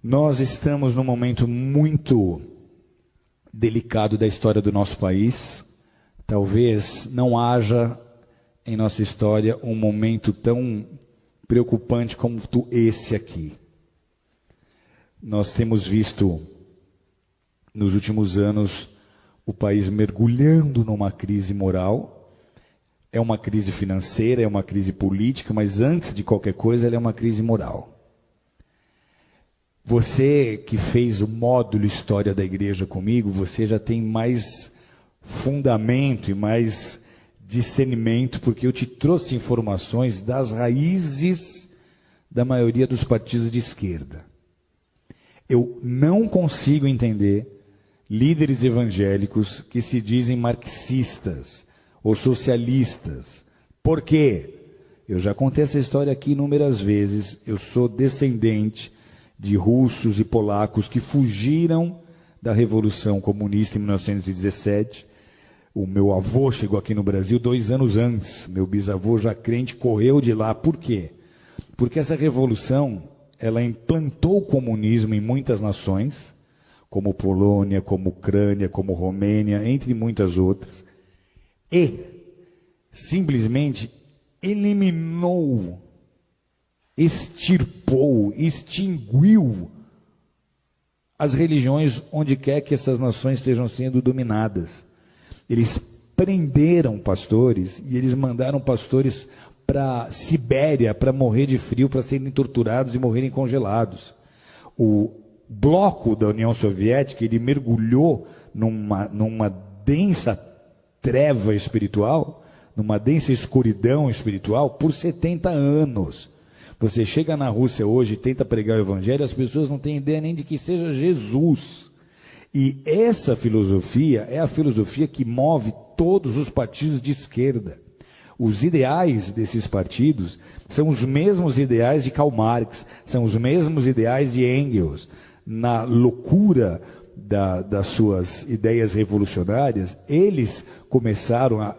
Nós estamos num momento muito delicado da história do nosso país. Talvez não haja em nossa história um momento tão preocupante como esse aqui. Nós temos visto, nos últimos anos, o país mergulhando numa crise moral. É uma crise financeira, é uma crise política, mas antes de qualquer coisa, ela é uma crise moral. Você que fez o módulo História da Igreja comigo, você já tem mais fundamento e mais discernimento, porque eu te trouxe informações das raízes da maioria dos partidos de esquerda. Eu não consigo entender líderes evangélicos que se dizem marxistas ou socialistas. Por quê? Eu já contei essa história aqui inúmeras vezes. Eu sou descendente de russos e polacos que fugiram da Revolução Comunista em 1917. O meu avô chegou aqui no Brasil 2 anos antes. Meu bisavô, já crente, correu de lá. Por quê? Porque essa revolução, ela implantou o comunismo em muitas nações, como Polônia, como Ucrânia, como Romênia, entre muitas outras, e simplesmente eliminou, extirpou, extinguiu as religiões onde quer que essas nações estejam sendo dominadas. Eles prenderam pastores e eles mandaram pastores para Sibéria para morrer de frio, para serem torturados e morrerem congelados. O bloco da União Soviética, ele mergulhou numa densa treva espiritual, numa densa escuridão espiritual por 70 anos. Você chega na Rússia hoje e tenta pregar o evangelho, as pessoas não têm ideia nem de que seja Jesus. E essa filosofia é a filosofia que move todos os partidos de esquerda. Os ideais desses partidos são os mesmos ideais de Karl Marx, são os mesmos ideais de Engels. Na loucura das suas ideias revolucionárias, eles começaram a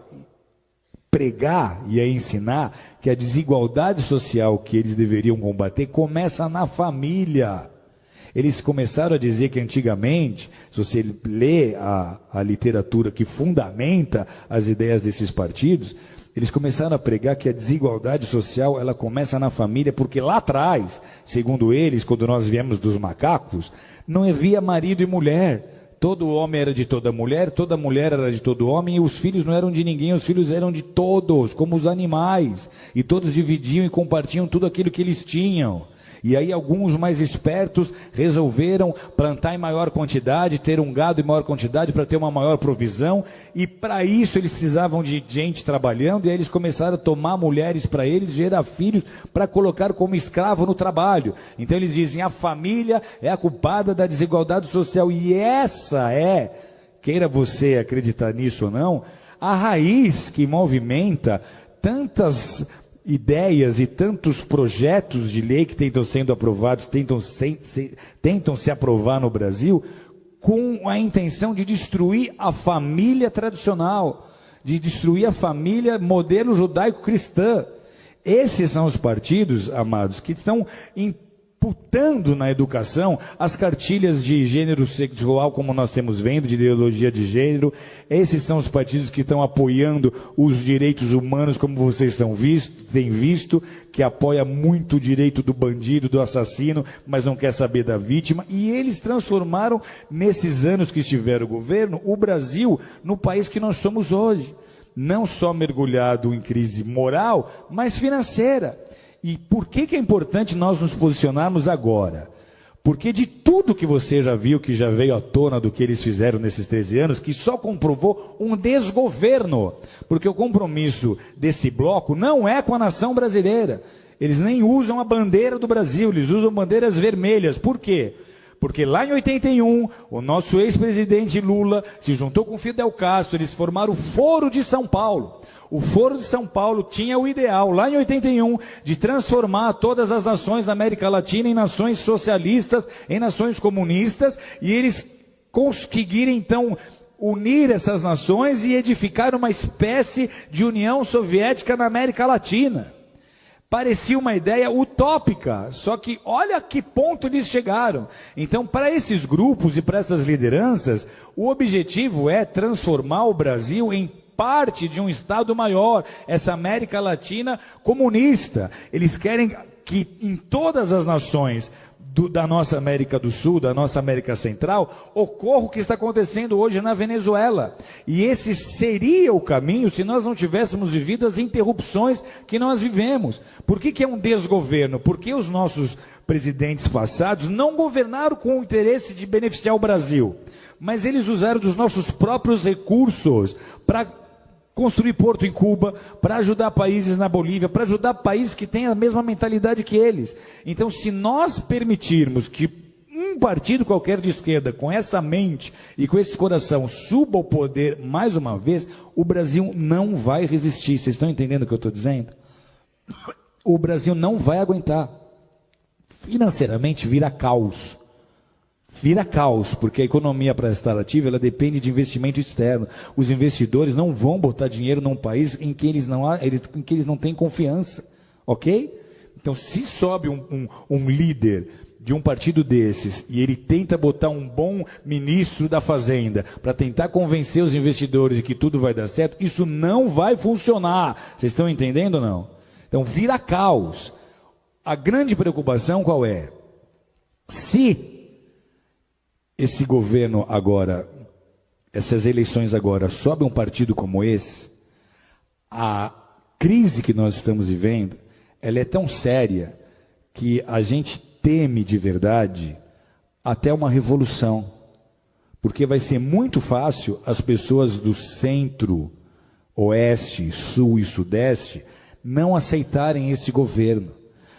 pregar e a ensinar que a desigualdade social que eles deveriam combater começa na família. Eles começaram a dizer que antigamente, se você lê a literatura que fundamenta as ideias desses partidos, eles começaram a pregar que a desigualdade social, ela começa na família, porque lá atrás, segundo eles, quando nós viemos dos macacos, não havia marido e mulher. Todo homem era de toda mulher era de todo homem, e os filhos não eram de ninguém, os filhos eram de todos, como os animais. E todos dividiam e compartilham tudo aquilo que eles tinham. E aí alguns mais espertos resolveram plantar em maior quantidade, ter um gado em maior quantidade para ter uma maior provisão, e para isso eles precisavam de gente trabalhando, e aí eles começaram a tomar mulheres para eles, gerar filhos para colocar como escravo no trabalho. Então eles dizem, a família é a culpada da desigualdade social, e essa é, queira você acreditar nisso ou não, a raiz que movimenta tantas ideias e tantos projetos de lei que tentam sendo aprovados, tentam se aprovar no Brasil, com a intenção de destruir a família tradicional, de destruir a família modelo judaico-cristã. Esses são os partidos, amados, que estão imputando na educação as cartilhas de gênero sexual, como nós temos vendo, de ideologia de gênero. Esses são os partidos que estão apoiando os direitos humanos, como vocês têm visto, que apoia muito o direito do bandido, do assassino, mas não quer saber da vítima. E eles transformaram, nesses anos que estiveram o governo, o Brasil no país que nós somos hoje. Não só mergulhado em crise moral, mas financeira. E por que é importante nós nos posicionarmos agora? Porque de tudo que você já viu, que já veio à tona do que eles fizeram nesses 13 anos, que só comprovou um desgoverno. Porque o compromisso desse bloco não é com a nação brasileira. Eles nem usam a bandeira do Brasil, eles usam bandeiras vermelhas. Por quê? Porque lá em 81, o nosso ex-presidente Lula se juntou com Fidel Castro, eles formaram o Foro de São Paulo. O Foro de São Paulo tinha o ideal, lá em 81, de transformar todas as nações da América Latina em nações socialistas, em nações comunistas, e eles conseguiram então unir essas nações e edificar uma espécie de União Soviética na América Latina. Parecia uma ideia utópica, só que olha a que ponto eles chegaram. Então, para esses grupos e para essas lideranças, o objetivo é transformar o Brasil em parte de um Estado maior, essa América Latina comunista. Eles querem que em todas as nações da nossa América do Sul, da nossa América Central, ocorra o que está acontecendo hoje na Venezuela. E esse seria o caminho se nós não tivéssemos vivido as interrupções que nós vivemos. Por que é um desgoverno? Porque os nossos presidentes passados não governaram com o interesse de beneficiar o Brasil, mas eles usaram dos nossos próprios recursos para construir porto em Cuba, para ajudar países na Bolívia, para ajudar países que têm a mesma mentalidade que eles. Então, se nós permitirmos que um partido qualquer de esquerda, com essa mente e com esse coração, suba ao poder mais uma vez, o Brasil não vai resistir. Vocês estão entendendo o que eu estou dizendo? O Brasil não vai aguentar. Financeiramente vira caos. Vira caos, porque a economia para estar ativa, ela depende de investimento externo. Os investidores não vão botar dinheiro num país em que eles não têm confiança, ok? Então, se sobe um líder de um partido desses e ele tenta botar um bom ministro da Fazenda para tentar convencer os investidores de que tudo vai dar certo, isso não vai funcionar. Vocês estão entendendo ou não? Então, vira caos. A grande preocupação qual é? Se esse governo agora, essas eleições agora, sobe um partido como esse, a crise que nós estamos vivendo, ela é tão séria que a gente teme de verdade até uma revolução. Porque vai ser muito fácil as pessoas do centro, oeste, sul e sudeste não aceitarem esse governo.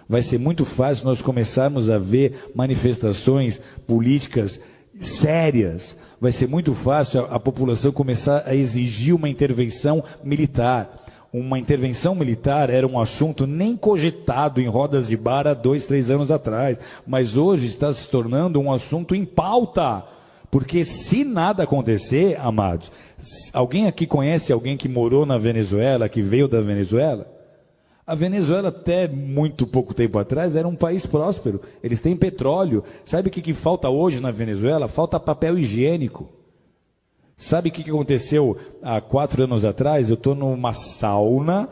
Vai ser muito fácil nós começarmos a ver manifestações políticas sérias. Vai ser muito fácil a população começar a exigir uma intervenção militar. Uma intervenção militar era um assunto nem cogitado em rodas de bar há 2, 3 anos atrás, mas hoje está se tornando um assunto em pauta, porque se nada acontecer, amados, alguém aqui conhece alguém que morou na Venezuela, que veio da Venezuela? A Venezuela, até muito pouco tempo atrás, era um país próspero. Eles têm petróleo. Sabe o que falta hoje na Venezuela? Falta papel higiênico. Sabe o que aconteceu há 4 anos atrás? Eu estou numa sauna,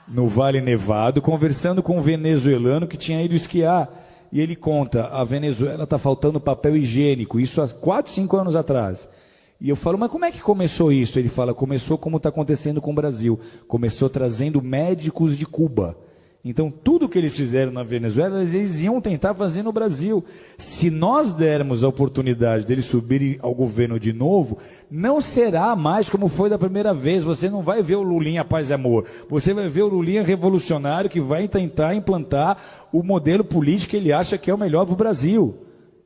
no Vale Nevado, conversando com um venezuelano que tinha ido esquiar. E ele conta, a Venezuela está faltando papel higiênico. Isso há 4, 5 anos atrás. E eu falo, mas como é que começou isso? Ele fala, começou como está acontecendo com o Brasil. Começou trazendo médicos de Cuba. Então, tudo que eles fizeram na Venezuela, eles iam tentar fazer no Brasil. Se nós dermos a oportunidade deles subirem ao governo de novo, não será mais como foi da primeira vez. Você não vai ver o Lulinha paz e amor. Você vai ver o Lulinha revolucionário que vai tentar implantar o modelo político que ele acha que é o melhor para o Brasil.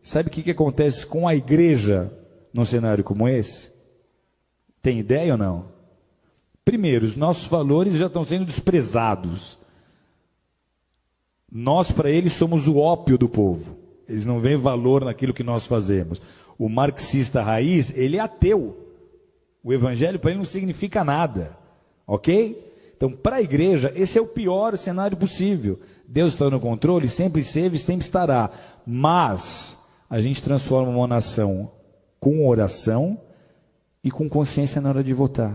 Sabe o que acontece com a igreja num cenário como esse? Tem ideia ou não? Primeiro, os nossos valores já estão sendo desprezados. Nós, para eles, somos o ópio do povo. Eles não veem valor naquilo que nós fazemos. O marxista raiz, ele é ateu. O evangelho para ele não significa nada. Ok? Então, para a igreja, esse é o pior cenário possível. Deus está no controle, sempre esteve e sempre estará. Mas a gente transforma uma nação com oração e com consciência na hora de votar.